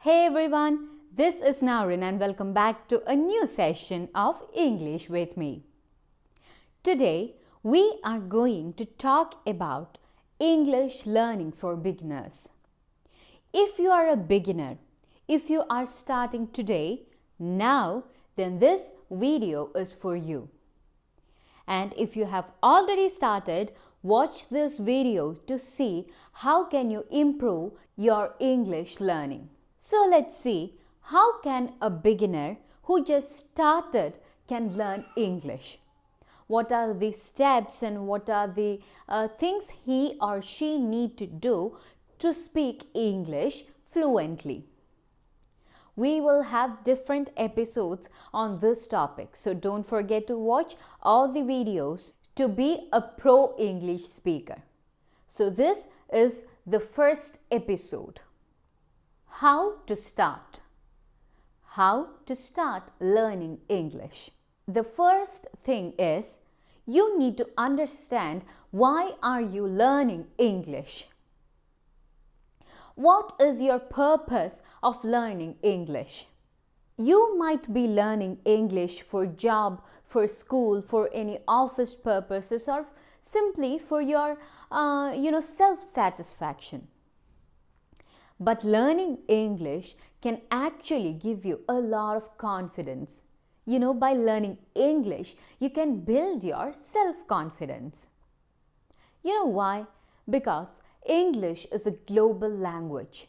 Hey everyone, this is Naurin and welcome back to a new session of English with me. Today, we are going to talk about English learning for beginners. If you are a beginner, if you are starting today, now, then this video is for you. And if you have already started, watch this video to see how can you improve your English learning. So let's see how can a beginner who just started can learn English. What are the steps and what are the things he or she need to do to speak English fluently. We will have different episodes on this topic, so don't forget to watch all the videos to be a pro English speaker. So this is the first episode. How to start. How to start learning English. The first thing is you need to understand why are you learning English. What is your purpose of learning English? You might be learning English for job, for school, for any office purposes or simply for your self-satisfaction. But learning English can actually give you a lot of confidence. By learning English, you can build your self-confidence. You know why? Because English is a global language.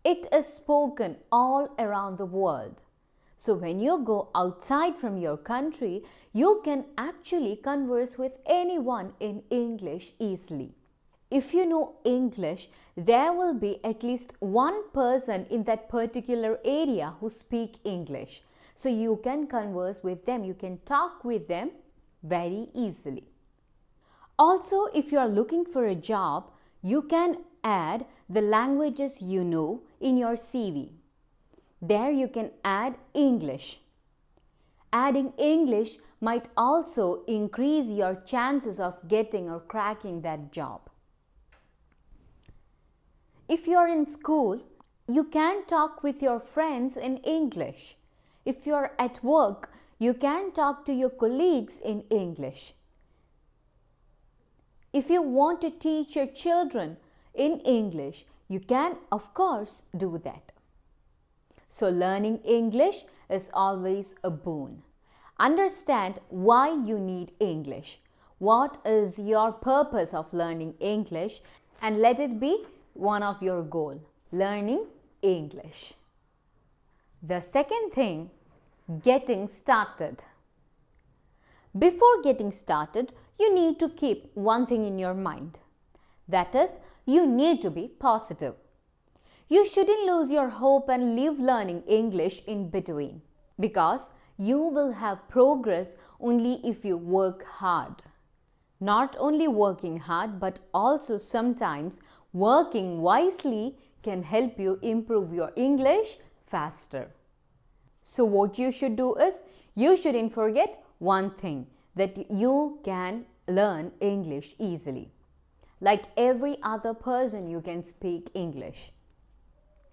It is spoken all around the world. So when you go outside from your country, you can actually converse with anyone in English easily. If you know English, there will be at least one person in that particular area who speak English. So you can converse with them, you can talk with them very easily. Also, if you are looking for a job, you can add the languages you know in your CV. There you can add English. Adding English might also increase your chances of getting or cracking that job. If you are in school, you can talk with your friends in English. If you are at work, you can talk to your colleagues in English. If you want to teach your children in English, you can, of course, do that. So learning English is always a boon. Understand why you need English. What is your purpose of learning English? And let it be one of your goals, learning English. The second thing, getting started. Before getting started, you need to keep one thing in your mind. That is, you need to be positive. You shouldn't lose your hope and leave learning English in between, because you will have progress only if you work hard. Not only working hard, but also sometimes working wisely can help you improve your English faster. So what you should do is, you shouldn't forget one thing, that you can learn English easily. Like every other person, you can speak English.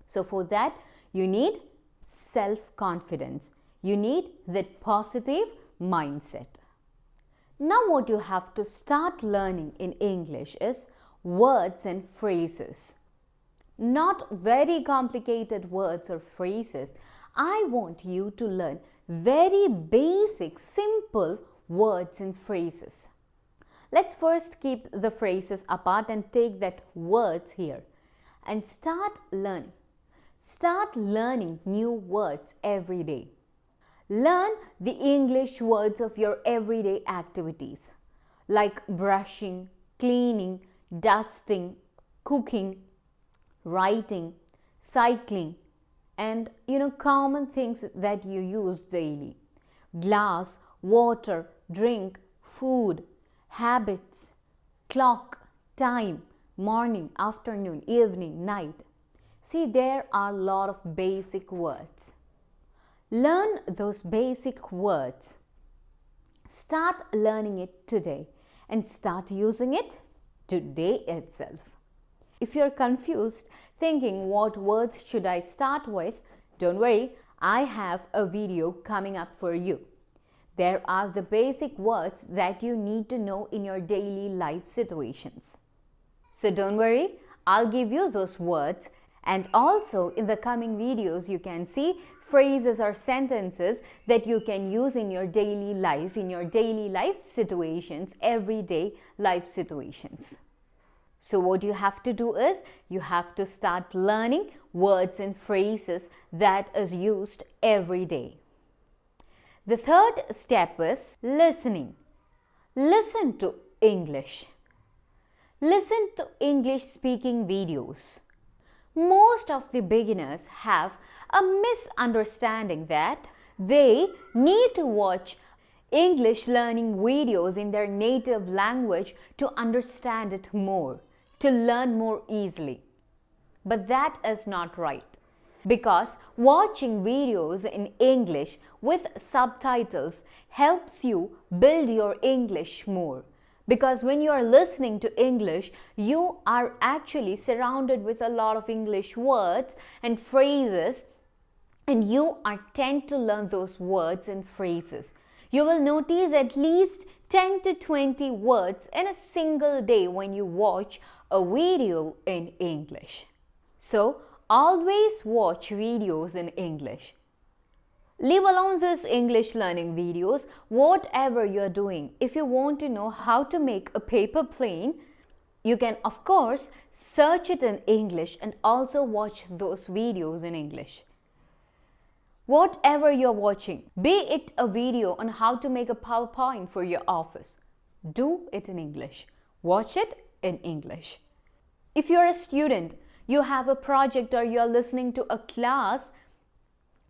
So for that, you need self-confidence. You need that positive mindset. Now what you have to start learning in English is words and phrases. Not very complicated words or phrases. I want you to learn very basic, simple words and phrases. Let's first keep the phrases apart and take that words here and start learning. Start learning new words every day. Learn the English words of your everyday activities like brushing, cleaning, dusting, cooking, writing, cycling, and common things that you use daily. Glass, water, drink, food, habits, clock, time, morning, afternoon, evening, night. See, there are a lot of basic words. Learn those basic words. Start learning it today and start using it today itself. If you're confused, thinking what words should I start with, don't worry, I have a video coming up for you. There are the basic words that you need to know in your daily life situations. So don't worry, I'll give you those words, and also in the coming videos you can see phrases or sentences that you can use in your daily life situations, everyday life situations. So what you have to do is you have to start learning words and phrases that is used every day. The third step is listening. Listen to English. Listen to English speaking videos. Most of the beginners have a misunderstanding that they need to watch English learning videos in their native language to understand it more, to learn more easily. But that is not right, because watching videos in English with subtitles helps you build your English more. Because when you are listening to English, you are actually surrounded with a lot of English words and phrases, and you are tend to learn those words and phrases. You will notice at least 10 to 20 words in a single day when you watch a video in English. So, always watch videos in English. Leave alone these English learning videos, whatever you're doing. If you want to know how to make a paper plane, you can of course search it in English and also watch those videos in English. Whatever you're watching, be it a video on how to make a PowerPoint for your office, do it in English. Watch it in English. If you're a student, you have a project or you're listening to a class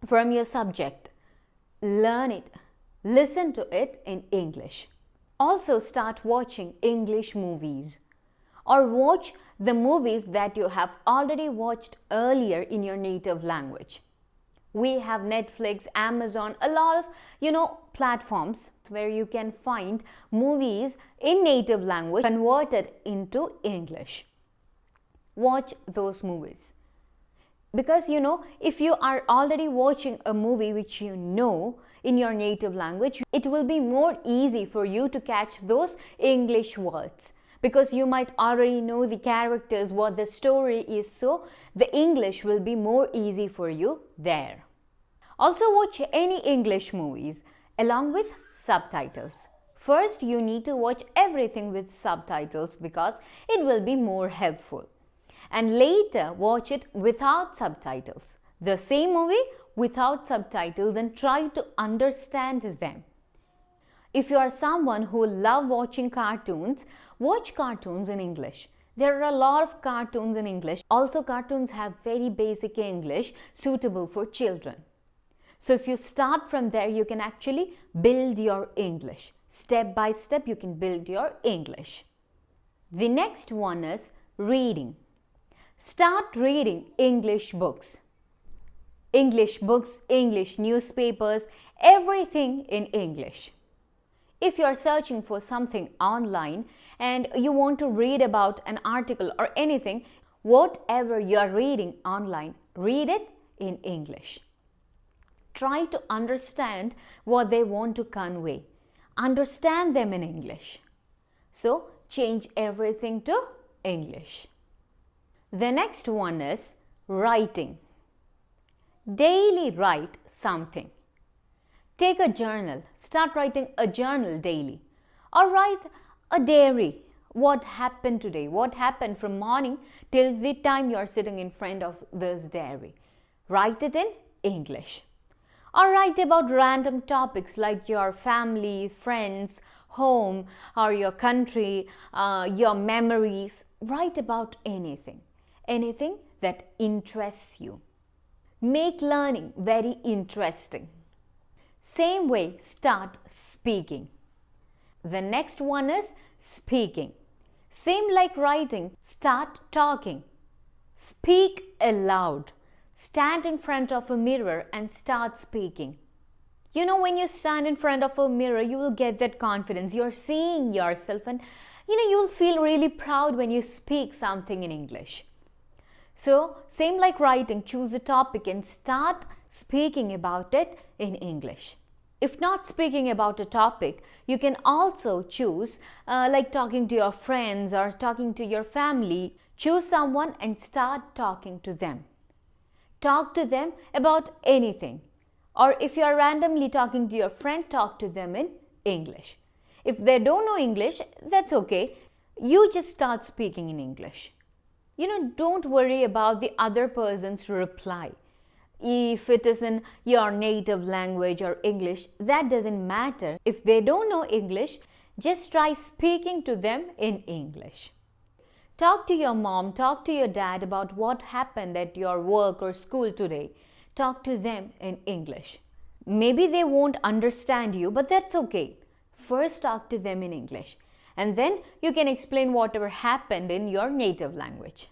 from your subject, learn it. Listen to it in English. Also start watching English movies or watch the movies that you have already watched earlier in your native language. We have Netflix, Amazon, a lot of, platforms where you can find movies in native language converted into English. Watch those movies. Because, if you are already watching a movie which you know in your native language, it will be more easy for you to catch those English words. Because you might already know the characters, what the story is, so the English will be more easy for you there. Also watch any English movies along with subtitles. First, you need to watch everything with subtitles because it will be more helpful. And later, watch it without subtitles. The same movie without subtitles and try to understand them. If you are someone who loves watching cartoons, watch cartoons in English. There are a lot of cartoons in English. Also, cartoons have very basic English suitable for children. So if you start from there, you can actually build your English. Step by step, you can build your English. The next one is reading. Start reading English books. English books, English newspapers, everything in English. If you are searching for something online and you want to read about an article or anything, whatever you are reading online, read it in English. Try to understand what they want to convey. Understand them in English. So, change everything to English. The next one is writing. Daily write something. Take a journal. Start writing a journal daily. Or write a diary. What happened today? What happened from morning till the time you are sitting in front of this diary? Write it in English. Or write about random topics like your family, friends, home, or your country, your memories. Write about anything. Anything that interests you. Make learning very interesting. Same way, start speaking. The next one is speaking. Same like writing, start talking. Speak aloud. Stand in front of a mirror and start speaking. When you stand in front of a mirror, you will get that confidence. You're seeing yourself and You'll feel really proud when you speak something in English. So, same like writing, choose a topic and start speaking about it in English. If not speaking about a topic, you can also choose like talking to your friends or talking to your family. Choose someone and start talking to them. Talk to them about anything. Or if you are randomly talking to your friend, talk to them in English. If they don't know English, that's okay. You just start speaking in English. Don't worry about the other person's reply. If it is in your native language or English, that doesn't matter. If they don't know English, just try speaking to them in English. Talk to your mom, talk to your dad about what happened at your work or school today. Talk to them in English. Maybe they won't understand you, but that's okay. First talk to them in English, and then you can explain whatever happened in your native language.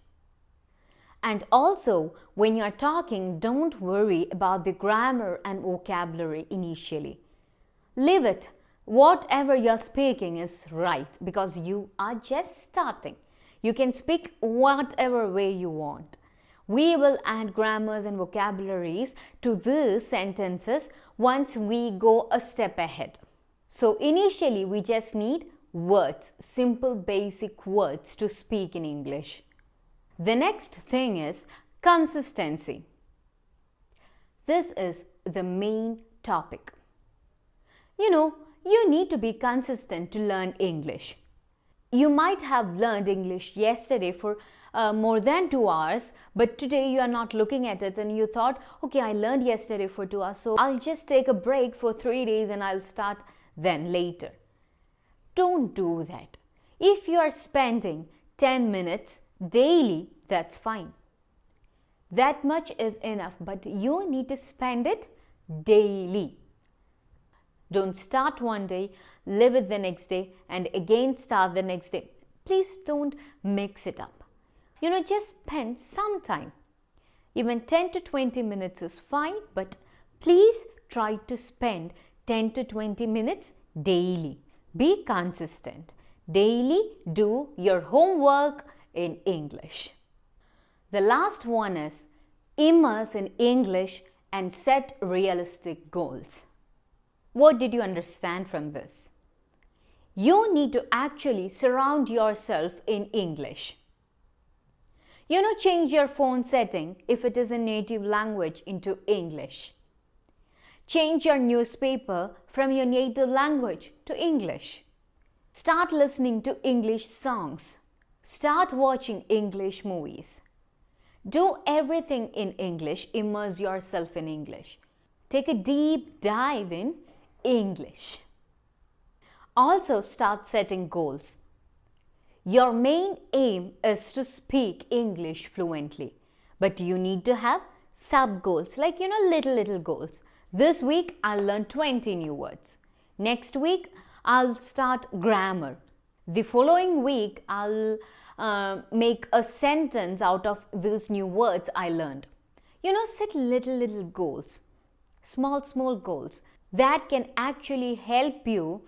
And also, when you're talking, don't worry about the grammar and vocabulary initially. Leave it. Whatever you're speaking is right because you are just starting. You can speak whatever way you want. We will add grammars and vocabularies to these sentences once we go a step ahead. So initially, we just need words, simple basic words to speak in English. The next thing is consistency. This is the main topic. You need to be consistent to learn English. You might have learned English yesterday for more than 2 hours, but today you are not looking at it and you thought, okay, I learned yesterday for 2 hours, so I'll just take a break for 3 days and I'll start then later. Don't do that. If you are spending 10 minutes daily, that's fine. That much is enough, but you need to spend it daily. Don't start one day, leave it the next day, and again start the next day. Please don't mix it up. Just spend some time. Even 10 to 20 minutes is fine, but please try to spend 10 to 20 minutes daily. Be consistent. Daily do your homework in English. The last one is immerse in English and set realistic goals. What did you understand from this? You need to actually surround yourself in English. Change your phone setting if it is a native language into English. Change your newspaper from your native language to English. Start listening to English songs. Start watching English movies. Do everything in English. Immerse yourself in English. Take a deep dive in English. Also start setting goals. Your main aim is to speak English fluently, but you need to have sub goals, like little goals. This week I'll learn 20 new words. Next week I'll start grammar. The following week I'll make a sentence out of these new words I learned. Set little goals, small goals that can actually help you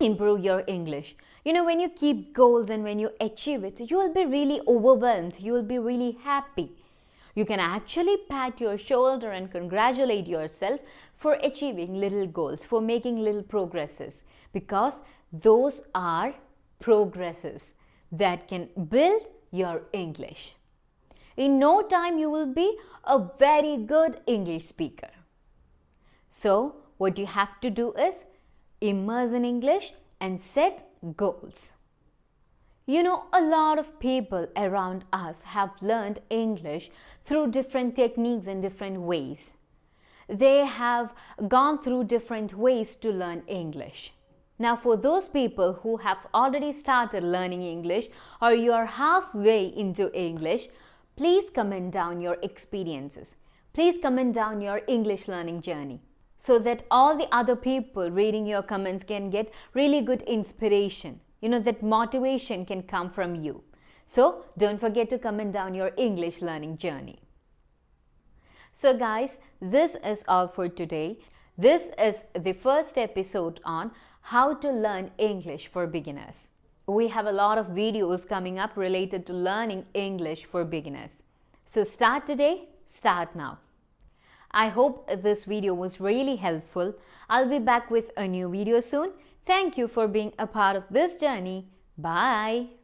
improve your English. When you keep goals and when you achieve it, you will be really overwhelmed. You will be really happy. You can actually pat your shoulder and congratulate yourself for achieving little goals, for making little progresses, because those are progresses that can build your English. In no time, you will be a very good English speaker. So, what you have to do is immerse in English and set goals. A lot of people around us have learned English through different techniques and different ways. They have gone through different ways to learn English. Now, for those people who have already started learning English or you are halfway into English, please comment down your experiences. Please comment down your English learning journey so that all the other people reading your comments can get really good inspiration. That motivation can come from you. So, don't forget to comment down your English learning journey. So guys, this is all for today. This is the first episode on how to learn English for beginners. We have a lot of videos coming up related to learning English for beginners. So start today, start now. I hope this video was really helpful. I'll be back with a new video soon. Thank you for being a part of this journey. Bye.